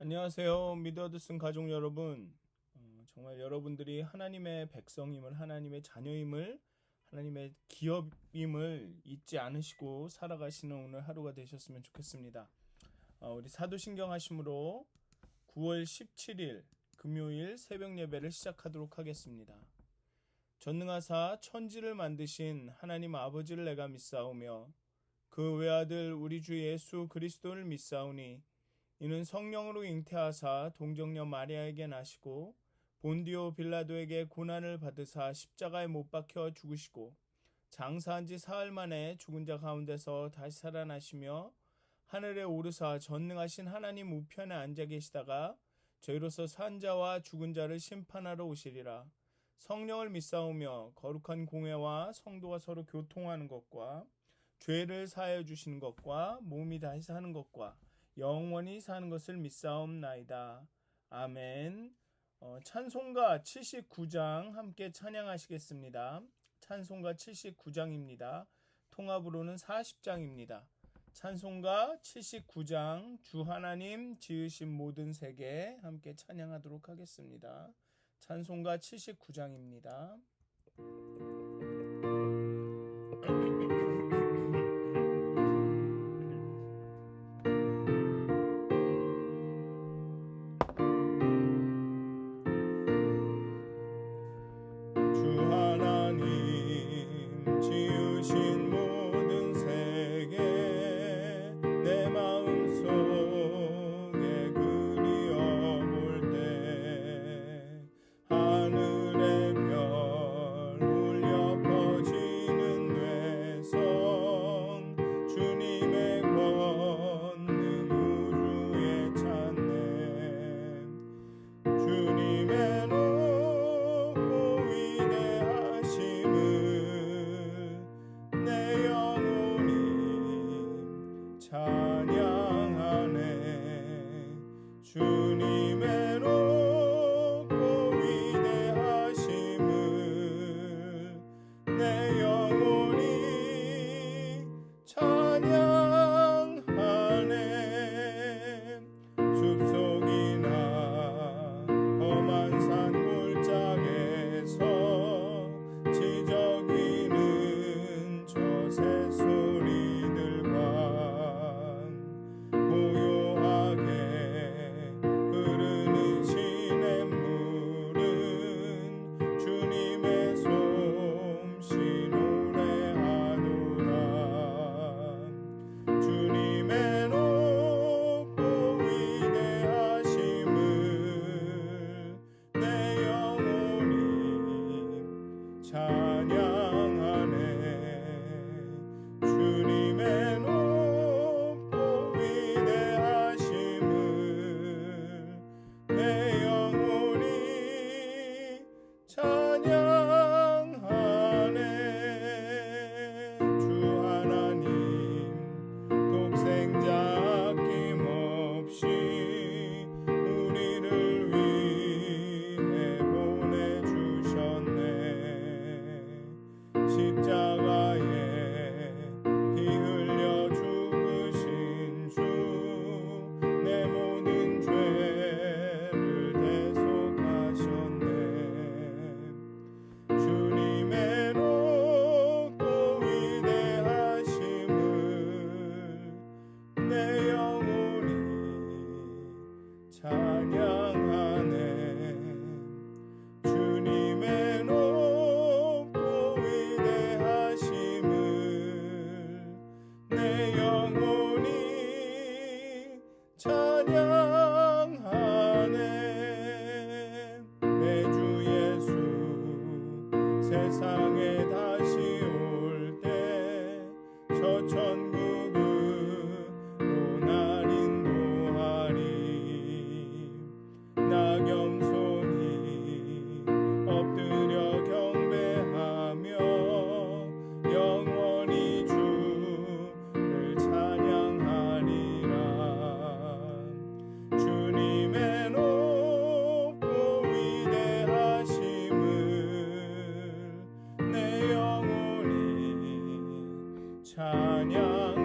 안녕하세요. 미드어드슨 가족 여러분. 정말 여러분들이 하나님의 백성임을, 하나님의 자녀임을, 하나님의 기업임을 잊지 않으시고 살아가시는 오늘 하루가 되셨으면 좋겠습니다. 우리 사도신경 하심으로 9월 17일 금요일 새벽 예배를 시작하도록 하겠습니다. 전능하사 천지를 만드신 하나님 아버지를 내가 믿사오며 그 외아들 우리 주 예수 그리스도를 믿사오니 이는 성령으로 잉태하사 동정녀 마리아에게 나시고 본디오 빌라도에게 고난을 받으사 십자가에 못 박혀 죽으시고 장사한 지 사흘 만에 죽은 자 가운데서 다시 살아나시며 하늘에 오르사 전능하신 하나님 우편에 앉아 계시다가 저희로서 산 자와 죽은 자를 심판하러 오시리라. 성령을 믿사오며 거룩한 공회와 성도가 서로 교통하는 것과 죄를 사하여 주시는 것과 몸이 다시 사는 것과 영원히 사는 것을 믿사옵나이다. 아멘. 찬송가 79장 함께 찬양하시겠습니다. 찬송가 79장입니다. 통합으로는 40장입니다. 찬송가 79장 주 하나님 지으신 모든 세계 함께 찬양하도록 하겠습니다. 찬송가 79장입니다. 주 하나님 지으신 모든 세계 내 마음속에 그리어볼 때 하늘의 별 울려 퍼지는 뇌성 주님의 권능 우주에 찾네 주님의 내 영혼이 찬양하네 주님의 높고 위대하심을 내 영혼이 찬양하네 숲속이나 험한 산 골짜기에서 지저귀는 저 새소리들과 고요하게 흐르는 시냇물은 주님의 솜씨 노래하도다 주님의 높고 위대하심을 내 영혼이 찬양하네 주님의 높고 위대하심을 내 영혼이 찬양하네 주 하나님 독생자 아낌없이 우리를 위해 보내주셨네 십자가에 피 흘려 죽으신 주 내 모든 죄를 대속하셨네 주님의 높고 위대하심을 내 영혼이 찬양하네 주님의 높고 위대하심을 내 영혼이 찬양하네 내 주 예수 세상에 다시 올 때 저 천국으로 날 인도하리 나 겸손히 엎드려 경배하며 영원히 주를 찬양하리라 주님의 높고 위대하심을 내 영혼이 찬양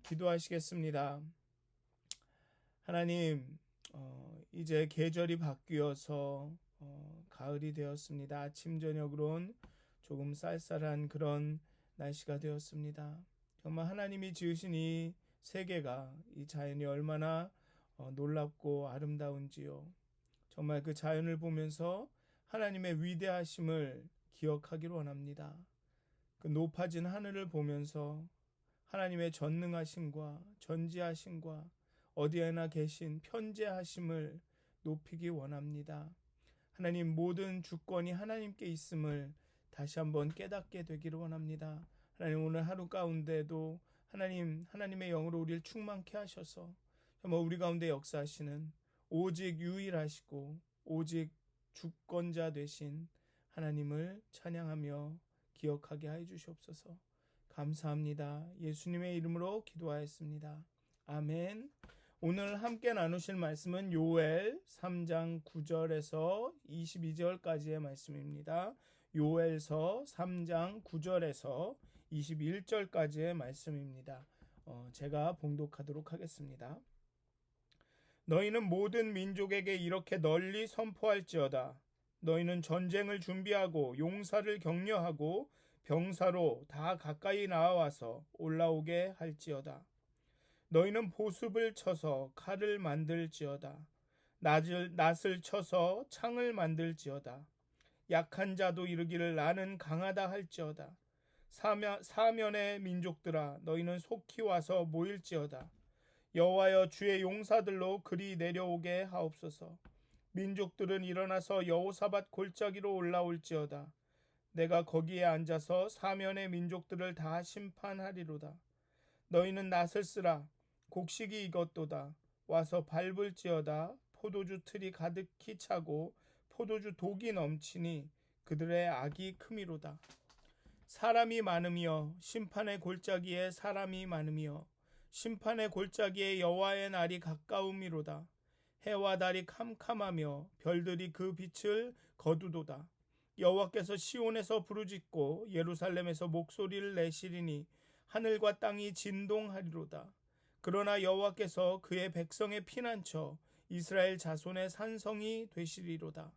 기도하시겠습니다. 하나님, 이제 계절이 바뀌어서 가을이 되었습니다. 아침 저녁으론 조금 쌀쌀한 그런 날씨가 되었습니다. 정말 하나님이 지으신 이 세계가, 이 자연이 얼마나 놀랍고 아름다운지요. 정말 그 자연을 보면서 하나님의 위대하심을 기억하기를 원합니다. 그 높아진 하늘을 보면서 하나님의 전능하심과 전지하심과 어디에나 계신 편재하심을 높이기 원합니다. 하나님, 모든 주권이 하나님께 있음을 다시 한번 깨닫게 되기를 원합니다. 하나님, 오늘 하루 가운데도 하나님의 영으로 우리를 충만케 하셔서 정말 우리 가운데 역사하시는 오직 유일하시고 오직 주권자 되신 하나님을 찬양하며 기억하게 해 주시옵소서. 감사합니다. 예수님의 이름으로 기도하였습니다. 아멘. 오늘 함께 나누실 말씀은 요엘 3장 9절에서 22절까지의 말씀입니다. 요엘서 3장 9절에서 21절까지의 말씀입니다. 제가 봉독하도록 하겠습니다. 너희는 모든 민족에게 이렇게 널리 선포할지어다. 너희는 전쟁을 준비하고 용사를 격려하고 병사로 다 가까이 나와서 올라오게 할지어다. 너희는 보습을 쳐서 칼을 만들지어다. 낫을 쳐서 창을 만들지어다. 약한 자도 이르기를 나는 강하다 할지어다. 사면의 민족들아, 너희는 속히 와서 모일지어다. 여호와여, 주의 용사들로 그리 내려오게 하옵소서. 민족들은 일어나서 여호사밧 골짜기로 올라올지어다. 내가 거기에 앉아서 사면의 민족들을 다 심판하리로다. 너희는 낫을 쓰라. 곡식이 익었도다. 와서 밟을지어다. 포도주 틀이 가득히 차고 포도주 독이 넘치니 그들의 악이 크미로다. 사람이 많으며 심판의 골짜기에 사람이 많으며 심판의 골짜기에 여호와의 날이 가까움이로다. 해와 달이 캄캄하며 별들이 그 빛을 거두도다. 여호와께서 시온에서 부르짖고 예루살렘에서 목소리를 내시리니 하늘과 땅이 진동하리로다. 그러나 여호와께서 그의 백성의 피난처 이스라엘 자손의 산성이 되시리로다.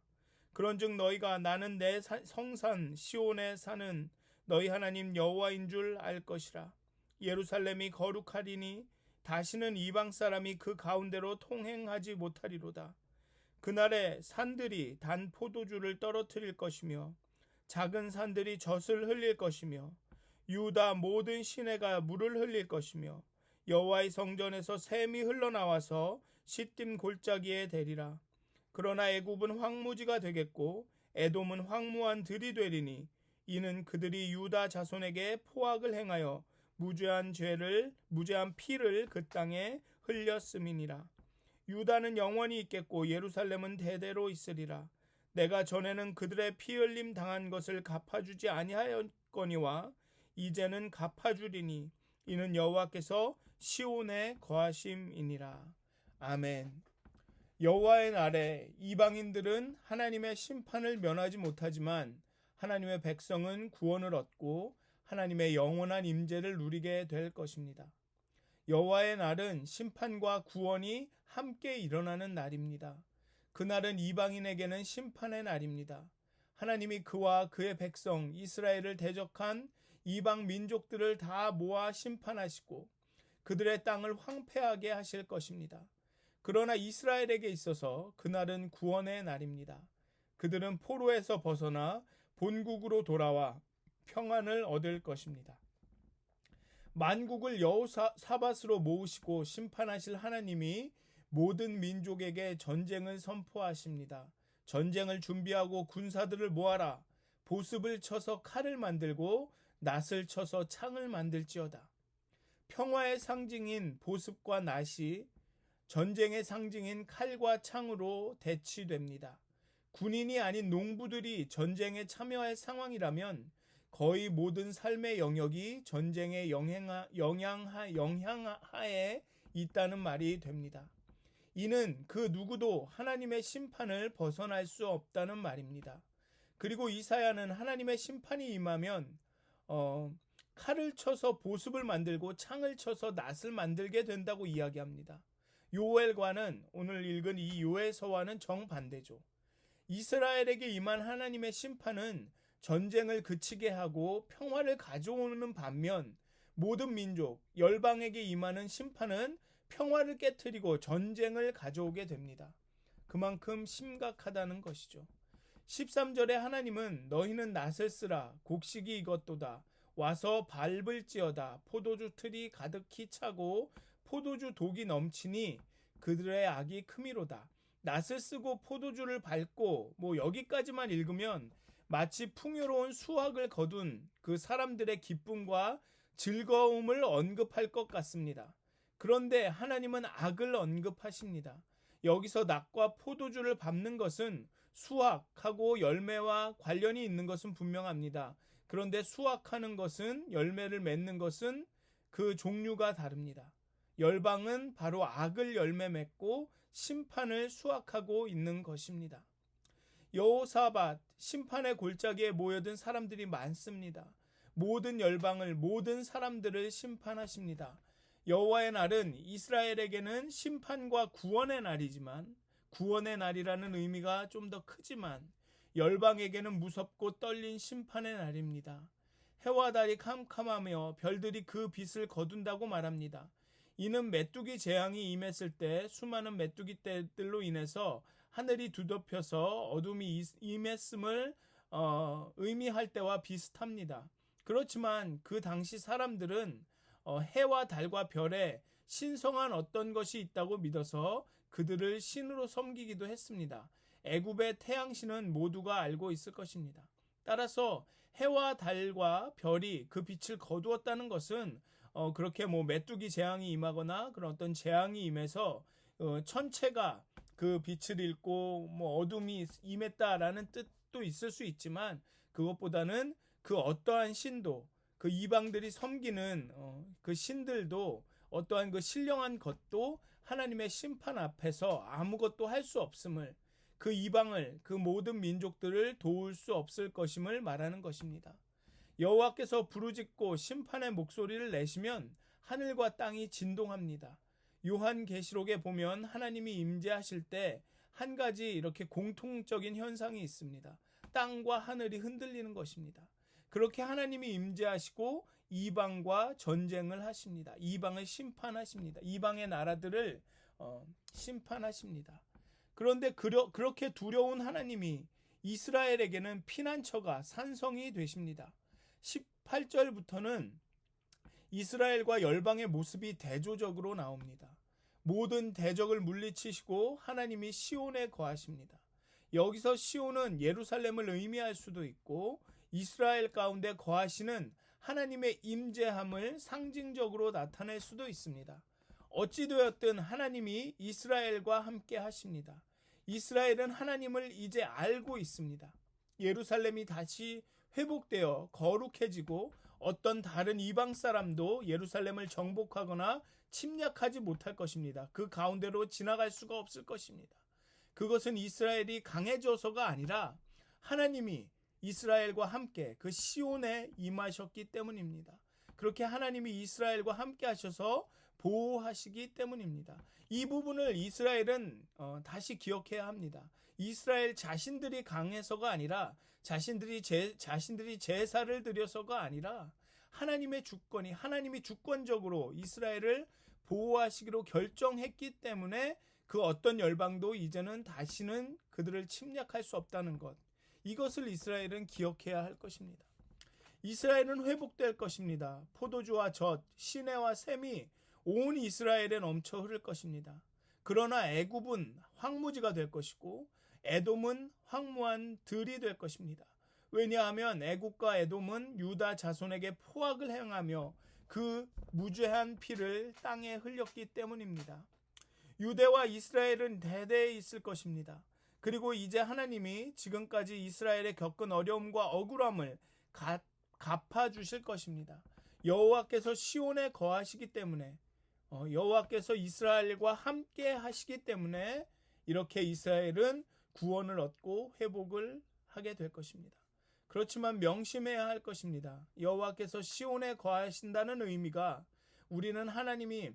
그런즉 너희가 나는 내 성산 시온에 사는 너희 하나님 여호와인 줄 알 것이라. 예루살렘이 거룩하리니 다시는 이방 사람이 그 가운데로 통행하지 못하리로다. 그날에 산들이 단 포도주를 떨어뜨릴 것이며 작은 산들이 젖을 흘릴 것이며 유다 모든 시내가 물을 흘릴 것이며 여호와의 성전에서 샘이 흘러나와서 시딤 골짜기에 대리라. 그러나 애굽은 황무지가 되겠고 에돔은 황무한 들이 되리니 이는 그들이 유다 자손에게 포악을 행하여 무죄한 피를 그 땅에 흘렸음이니라. 유다는 영원히 있겠고 예루살렘은 대대로 있으리라. 내가 전에는 그들의 피 흘림 당한 것을 갚아주지 아니하였거니와 이제는 갚아주리니 이는 여호와께서 시온에 거하심이니라. 아멘. 여호와의 날에 이방인들은 하나님의 심판을 면하지 못하지만 하나님의 백성은 구원을 얻고 하나님의 영원한 임재를 누리게 될 것입니다. 여호와의 날은 심판과 구원이 함께 일어나는 날입니다. 그날은 이방인에게는 심판의 날입니다. 하나님이 그와 그의 백성 이스라엘을 대적한 이방 민족들을 다 모아 심판하시고 그들의 땅을 황폐하게 하실 것입니다. 그러나 이스라엘에게 있어서 그날은 구원의 날입니다. 그들은 포로에서 벗어나 본국으로 돌아와 평안을 얻을 것입니다. 만국을 여호사밧으로 모으시고 심판하실 하나님이 모든 민족에게 전쟁을 선포하십니다. 전쟁을 준비하고 군사들을 모아라. 보습을 쳐서 칼을 만들고 낫을 쳐서 창을 만들지어다. 평화의 상징인 보습과 낫이 전쟁의 상징인 칼과 창으로 대치됩니다. 군인이 아닌 농부들이 전쟁에 참여할 상황이라면 거의 모든 삶의 영역이 전쟁의 영향하에 있다는 말이 됩니다. 이는 그 누구도 하나님의 심판을 벗어날 수 없다는 말입니다. 그리고 이사야는 하나님의 심판이 임하면 칼을 쳐서 보습을 만들고 창을 쳐서 낫을 만들게 된다고 이야기합니다. 요엘과는 오늘 읽은 이 요에서와는 정반대죠. 이스라엘에게 임한 하나님의 심판은 전쟁을 그치게 하고 평화를 가져오는 반면 모든 민족, 열방에게 임하는 심판은 평화를 깨트리고 전쟁을 가져오게 됩니다. 그만큼 심각하다는 것이죠. 13절에 하나님은 너희는 낫을 쓰라 곡식이 익었도다 와서 밟을지어다 포도주 틀이 가득히 차고 포도주 독이 넘치니 그들의 악이 크미로다. 낫을 쓰고 포도주를 밟고 여기까지만 읽으면 마치 풍요로운 수확을 거둔 그 사람들의 기쁨과 즐거움을 언급할 것 같습니다. 그런데 하나님은 악을 언급하십니다. 여기서 낫과 포도주를 밟는 것은 수확하고 열매와 관련이 있는 것은 분명합니다. 그런데 수확하는 것은, 열매를 맺는 것은 그 종류가 다릅니다. 열방은 바로 악을 열매 맺고 심판을 수확하고 있는 것입니다. 여호사밧 심판의 골짜기에 모여든 사람들이 많습니다. 모든 열방을, 모든 사람들을 심판하십니다. 여호와의 날은 이스라엘에게는 심판과 구원의 날이지만, 구원의 날이라는 의미가 좀 더 크지만 열방에게는 무섭고 떨린 심판의 날입니다. 해와 달이 캄캄하며 별들이 그 빛을 거둔다고 말합니다. 이는 메뚜기 재앙이 임했을 때 수많은 메뚜기 떼들로 인해서 하늘이 두덮여서 어둠이 임했음을 의미할 때와 비슷합니다. 그렇지만 그 당시 사람들은 해와 달과 별에 신성한 어떤 것이 있다고 믿어서 그들을 신으로 섬기기도 했습니다. 애굽의 태양신은 모두가 알고 있을 것입니다. 따라서 해와 달과 별이 그 빛을 거두었다는 것은 그렇게 메뚜기 재앙이 임하거나 그런 어떤 재앙이 임해서 천체가 그 빛을 잃고 어둠이 임했다라는 뜻도 있을 수 있지만, 그것보다는 그 어떠한 신도, 그 이방들이 섬기는 그 신들도 어떠한 그 신령한 것도 하나님의 심판 앞에서 아무것도 할 수 없음을, 그 이방을, 그 모든 민족들을 도울 수 없을 것임을 말하는 것입니다. 여호와께서 부르짖고 심판의 목소리를 내시면 하늘과 땅이 진동합니다. 요한계시록에 보면 하나님이 임재하실 때 한 가지 이렇게 공통적인 현상이 있습니다. 땅과 하늘이 흔들리는 것입니다. 그렇게 하나님이 임재하시고 이방과 전쟁을 하십니다. 이방을 심판하십니다. 이방의 나라들을 심판하십니다. 그런데 그렇게 두려운 하나님이 이스라엘에게는 피난처가, 산성이 되십니다. 18절부터는 이스라엘과 열방의 모습이 대조적으로 나옵니다. 모든 대적을 물리치시고 하나님이 시온에 거하십니다. 여기서 시온은 예루살렘을 의미할 수도 있고 이스라엘 가운데 거하시는 하나님의 임재함을 상징적으로 나타낼 수도 있습니다. 어찌되었든 하나님이 이스라엘과 함께 하십니다. 이스라엘은 하나님을 이제 알고 있습니다. 예루살렘이 다시 회복되어 거룩해지고 어떤 다른 이방 사람도 예루살렘을 정복하거나 침략하지 못할 것입니다. 그 가운데로 지나갈 수가 없을 것입니다. 그것은 이스라엘이 강해져서가 아니라 하나님이 이스라엘과 함께 그 시온에 임하셨기 때문입니다. 그렇게 하나님이 이스라엘과 함께 하셔서 보호하시기 때문입니다. 이 부분을 이스라엘은 다시 기억해야 합니다. 이스라엘 자신들이 강해서가 아니라 자신들이 제사를 드려서가 아니라 하나님의 주권이, 하나님이 주권적으로 이스라엘을 보호하시기로 결정했기 때문에 그 어떤 열방도 이제는 다시는 그들을 침략할 수 없다는 것, 이것을 이스라엘은 기억해야 할 것입니다. 이스라엘은 회복될 것입니다. 포도주와 젖, 시내와 샘이 온 이스라엘에 넘쳐 흐를 것입니다. 그러나 애굽은 황무지가 될 것이고 에돔은 황무한 들이 될 것입니다. 왜냐하면 애굽과 에돔은 유다 자손에게 포악을 행하며 그 무죄한 피를 땅에 흘렸기 때문입니다. 유대와 이스라엘은 대대에 있을 것입니다. 그리고 이제 하나님이 지금까지 이스라엘에 겪은 어려움과 억울함을 갚아주실 것입니다. 여호와께서 시온에 거하시기 때문에, 여호와께서 이스라엘과 함께 하시기 때문에 이렇게 이스라엘은 구원을 얻고 회복을 하게 될 것입니다. 그렇지만 명심해야 할 것입니다. 여호와께서 시온에 거하신다는 의미가 우리는 하나님이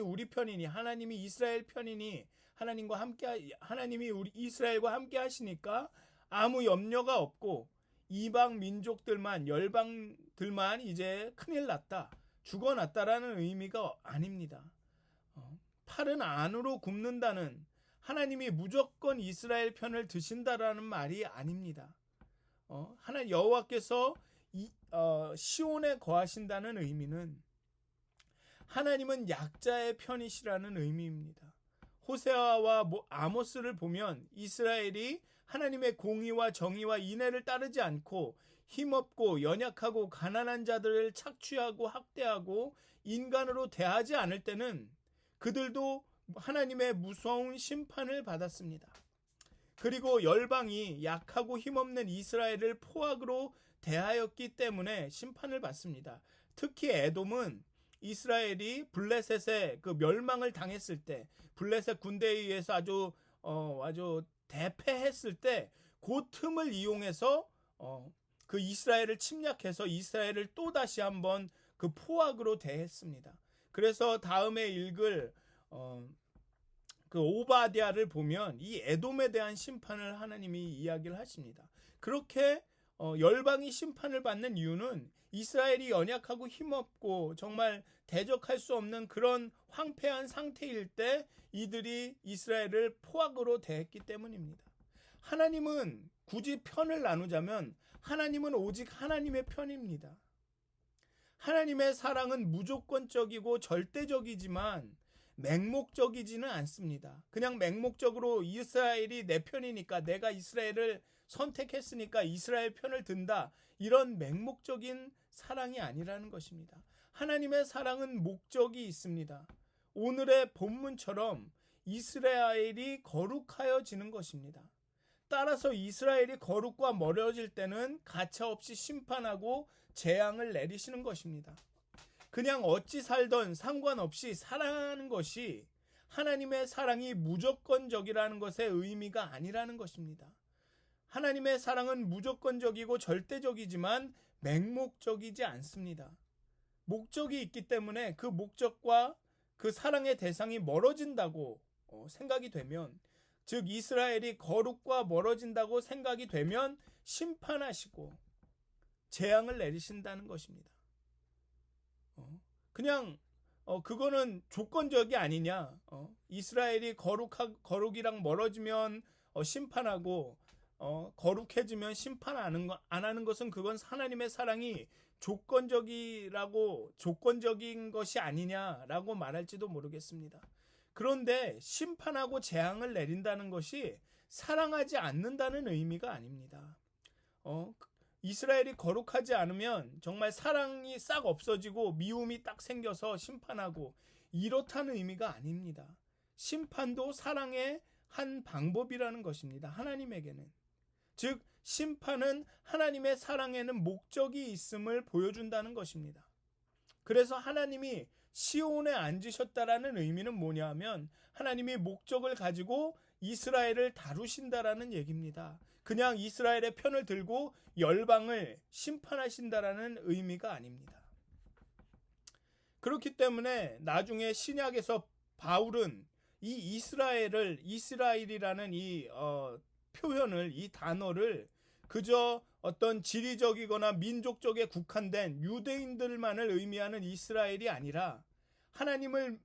우리 편이니, 하나님이 이스라엘 편이니, 하나님이 우리 이스라엘과 함께 하시니까 아무 염려가 없고 이방 민족들만, 열방들만 이제 큰일 났다, 죽어났다라는 의미가 아닙니다. 팔은 안으로 굽는다는, 하나님이 무조건 이스라엘 편을 드신다라는 말이 아닙니다. 여호와께서 시온에 거하신다는 의미는 하나님은 약자의 편이시라는 의미입니다. 호세아와 아모스를 보면 이스라엘이 하나님의 공의와 정의와 인애를 따르지 않고 힘없고 연약하고 가난한 자들을 착취하고 학대하고 인간으로 대하지 않을 때는 그들도 하나님의 무서운 심판을 받았습니다. 그리고 열방이 약하고 힘없는 이스라엘을 포악으로 대하였기 때문에 심판을 받습니다. 특히 에돔은 이스라엘이 블레셋의 그 멸망을 당했을 때, 블레셋 군대에 의해서 아주 대패했을 때 그 틈을 이용해서 그 이스라엘을 침략해서 이스라엘을 또 다시 한번 그 포악으로 대했습니다. 그래서 다음에 읽을 그 오바댜를 보면 이 에돔에 대한 심판을 하나님이 이야기를 하십니다. 그렇게 열방이 심판을 받는 이유는 이스라엘이 연약하고 힘없고 정말 대적할 수 없는 그런 황폐한 상태일 때 이들이 이스라엘을 포악으로 대했기 때문입니다. 하나님은 굳이 편을 나누자면 하나님은 오직 하나님의 편입니다. 하나님의 사랑은 무조건적이고 절대적이지만 맹목적이지는 않습니다. 그냥 맹목적으로 이스라엘이 내 편이니까, 내가 이스라엘을 선택했으니까 이스라엘 편을 든다, 이런 맹목적인 사랑이 아니라는 것입니다. 하나님의 사랑은 목적이 있습니다. 오늘의 본문처럼 이스라엘이 거룩하여지는 것입니다. 따라서 이스라엘이 거룩과 멀어질 때는 가차없이 심판하고 재앙을 내리시는 것입니다. 그냥 어찌 살던 상관없이 사랑하는 것이 하나님의 사랑이 무조건적이라는 것의 의미가 아니라는 것입니다. 하나님의 사랑은 무조건적이고 절대적이지만 맹목적이지 않습니다. 목적이 있기 때문에 그 목적과 그 사랑의 대상이 멀어진다고 생각이 되면, 즉 이스라엘이 거룩과 멀어진다고 생각이 되면 심판하시고 재앙을 내리신다는 것입니다. 그냥 그거는 조건적이 아니냐, 이스라엘이 거룩이랑 멀어지면 심판하고 거룩해지면 심판 안 하는 것은 그건 하나님의 사랑이 조건적인 것이 아니냐라고 말할지도 모르겠습니다. 그런데 심판하고 재앙을 내린다는 것이 사랑하지 않는다는 의미가 아닙니다. 이스라엘이 거룩하지 않으면 정말 사랑이 싹 없어지고 미움이 딱 생겨서 심판하고 이렇다는 의미가 아닙니다. 심판도 사랑의 한 방법이라는 것입니다. 하나님에게는. 즉 심판은 하나님의 사랑에는 목적이 있음을 보여준다는 것입니다. 그래서 하나님이 시온에 앉으셨다라는 의미는 뭐냐 하면 하나님이 목적을 가지고 이스라엘을 다루신다라는 얘기입니다. 그냥 이스라엘의 편을 들고 열방을 심판하신다라는 의미가 아닙니다. 그렇기 때문에 나중에 신약에서 바울은 이 이스라엘이라는 이 표현을, 이 단어를 그저 어떤 지리적이거나 민족적에 국한된 유대인들만을 의미하는 이스라엘이 아니라 하나님을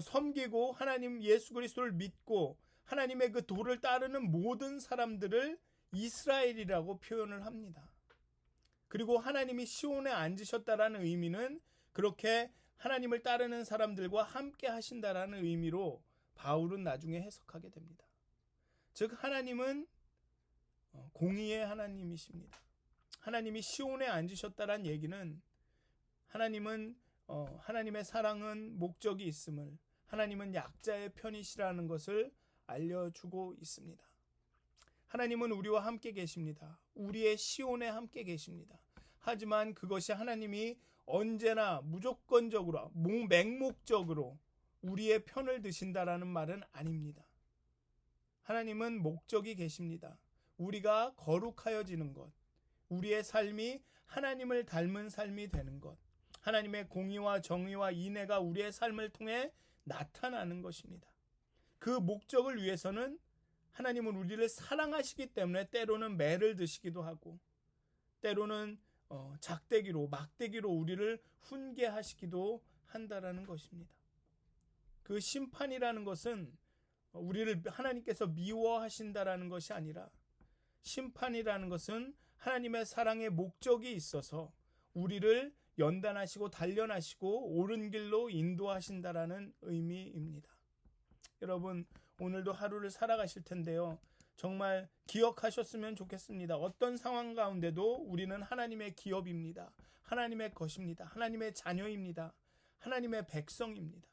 섬기고 하나님 예수 그리스도를 믿고 하나님의 그 도를 따르는 모든 사람들을 이스라엘이라고 표현을 합니다. 그리고 하나님이 시온에 앉으셨다라는 의미는 그렇게 하나님을 따르는 사람들과 함께 하신다라는 의미로 바울은 나중에 해석하게 됩니다. 즉 하나님은 공의의 하나님이십니다. 하나님이 시온에 앉으셨다라는 얘기는 하나님의 사랑은 목적이 있음을, 하나님은 약자의 편이시라는 것을 알려주고 있습니다. 하나님은 우리와 함께 계십니다. 우리의 시온에 함께 계십니다. 하지만 그것이 하나님이 언제나 무조건적으로 맹목적으로 우리의 편을 드신다라는 말은 아닙니다. 하나님은 목적이 계십니다. 우리가 거룩하여지는 것, 우리의 삶이 하나님을 닮은 삶이 되는 것, 하나님의 공의와 정의와 인애가 우리의 삶을 통해 나타나는 것입니다. 그 목적을 위해서는 하나님은 우리를 사랑하시기 때문에 때로는 매를 드시기도 하고, 때로는 작대기로 막대기로 우리를 훈계하시기도 한다라는 것입니다. 그 심판이라는 것은 우리를 하나님께서 미워하신다라는 것이 아니라, 심판이라는 것은 하나님의 사랑의 목적이 있어서 우리를 연단하시고 단련하시고 옳은 길로 인도하신다라는 의미입니다. 여러분, 오늘도 하루를 살아가실 텐데요, 정말 기억하셨으면 좋겠습니다. 어떤 상황 가운데도 우리는 하나님의 기업입니다. 하나님의 것입니다. 하나님의 자녀입니다. 하나님의 백성입니다.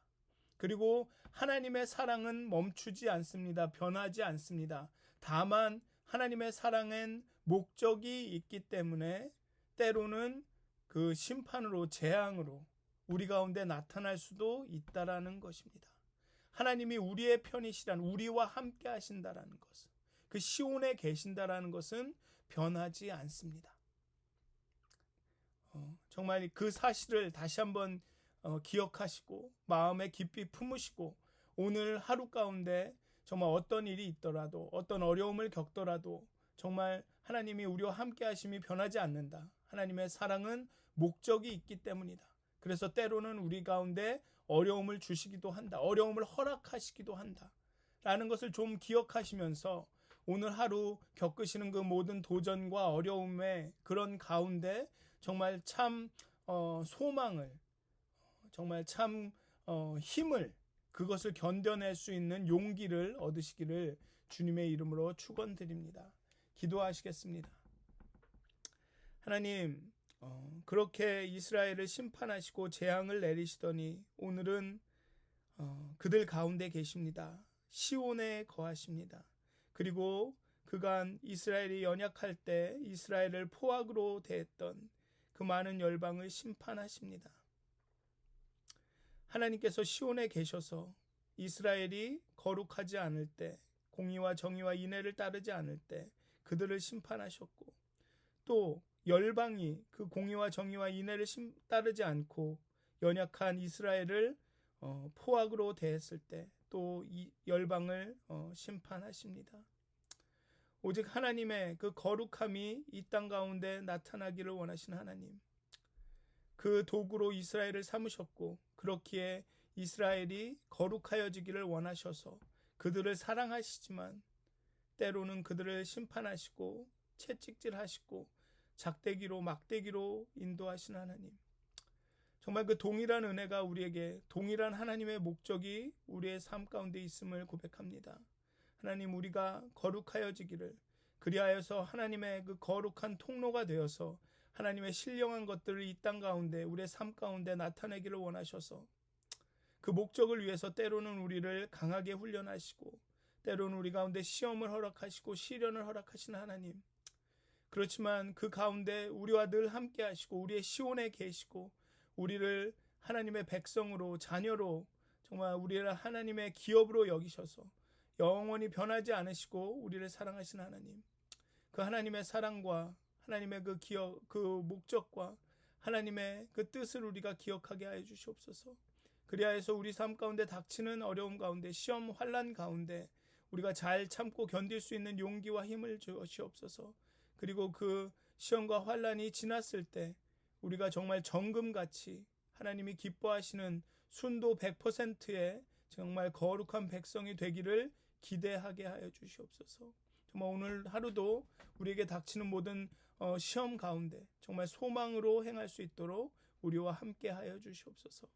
그리고 하나님의 사랑은 멈추지 않습니다. 변하지 않습니다. 다만 하나님의 사랑엔 목적이 있기 때문에 때로는 그 심판으로, 재앙으로 우리 가운데 나타날 수도 있다라는 것입니다. 하나님이 우리의 편이시란, 우리와 함께 하신다라는 것, 그 시온에 계신다라는 것은 변하지 않습니다. 정말 그 사실을 다시 한번 기억하시고 마음에 깊이 품으시고, 오늘 하루 가운데 정말 어떤 일이 있더라도, 어떤 어려움을 겪더라도 정말 하나님이 우리와 함께 하심이 변하지 않는다. 하나님의 사랑은 목적이 있기 때문이다. 그래서 때로는 우리 가운데 어려움을 주시기도 한다. 어려움을 허락하시기도 한다. 라는 것을 좀 기억하시면서 오늘 하루 겪으시는 그 모든 도전과 어려움의 그런 가운데 정말 참 소망을, 정말 참 힘을, 그것을 견뎌낼 수 있는 용기를 얻으시기를 주님의 이름으로 축원드립니다. 기도하시겠습니다. 하나님, 그렇게 이스라엘을 심판하시고 재앙을 내리시더니 오늘은 그들 가운데 계십니다. 시온에 거하십니다. 그리고 그간 이스라엘이 연약할 때 이스라엘을 포악으로 대했던 그 많은 열방을 심판하십니다. 하나님께서 시온에 계셔서 이스라엘이 거룩하지 않을 때, 공의와 정의와 인애를 따르지 않을 때 그들을 심판하셨고, 또 열방이 그 공의와 정의와 인애를 따르지 않고 연약한 이스라엘을 포악으로 대했을 때 또 이 열방을 심판하십니다. 오직 하나님의 그 거룩함이 이 땅 가운데 나타나기를 원하신 하나님, 그 도구로 이스라엘을 삼으셨고, 그렇기에 이스라엘이 거룩하여지기를 원하셔서 그들을 사랑하시지만 때로는 그들을 심판하시고 채찍질하시고 작대기로 막대기로 인도하신 하나님, 정말 그 동일한 은혜가 우리에게, 동일한 하나님의 목적이 우리의 삶 가운데 있음을 고백합니다. 하나님, 우리가 거룩하여지기를, 그리하여서 하나님의 그 거룩한 통로가 되어서 하나님의 신령한 것들을 이 땅 가운데, 우리의 삶 가운데 나타내기를 원하셔서 그 목적을 위해서 때로는 우리를 강하게 훈련하시고, 때로는 우리 가운데 시험을 허락하시고 시련을 허락하시는 하나님, 그렇지만 그 가운데 우리와 늘 함께 하시고 우리의 시온에 계시고 우리를 하나님의 백성으로, 자녀로, 정말 우리를 하나님의 기업으로 여기셔서 영원히 변하지 않으시고 우리를 사랑하신 하나님, 그 하나님의 사랑과 하나님의 그 기억, 그 목적과 하나님의 그 뜻을 우리가 기억하게 하여 주시옵소서. 그리하여서 우리 삶 가운데 닥치는 어려움 가운데, 시험 환난 가운데 우리가 잘 참고 견딜 수 있는 용기와 힘을 주시옵소서. 그리고 그 시험과 환난이 지났을 때 우리가 정말 정금같이 하나님이 기뻐하시는 순도 100%의 정말 거룩한 백성이 되기를 기대하게 하여 주시옵소서. 정말 오늘 하루도 우리에게 닥치는 모든 시험 가운데 정말 소망으로 행할 수 있도록 우리와 함께 하여 주시옵소서.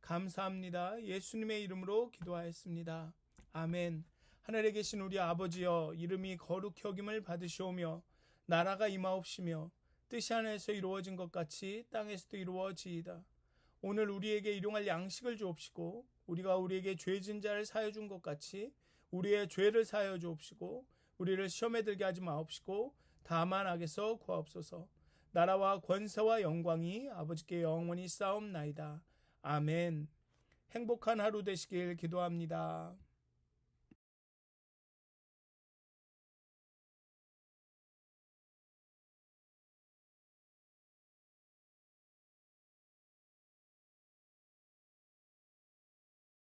감사합니다. 예수님의 이름으로 기도하였습니다. 아멘. 하늘에 계신 우리 아버지여, 이름이 거룩히 여김을 받으시오며 나라가 임하옵시며 뜻이 하늘에서 이루어진 것 같이 땅에서도 이루어지이다. 오늘 우리에게 일용할 양식을 주옵시고, 우리가 우리에게 죄진 자를 사하여 준 것 같이 우리의 죄를 사하여 주옵시고, 우리를 시험에 들게 하지 마옵시고 다만 악에서 구하옵소서. 나라와 권세와 영광이 아버지께 영원히 싸움나이다. 아멘. 행복한 하루 되시길 기도합니다.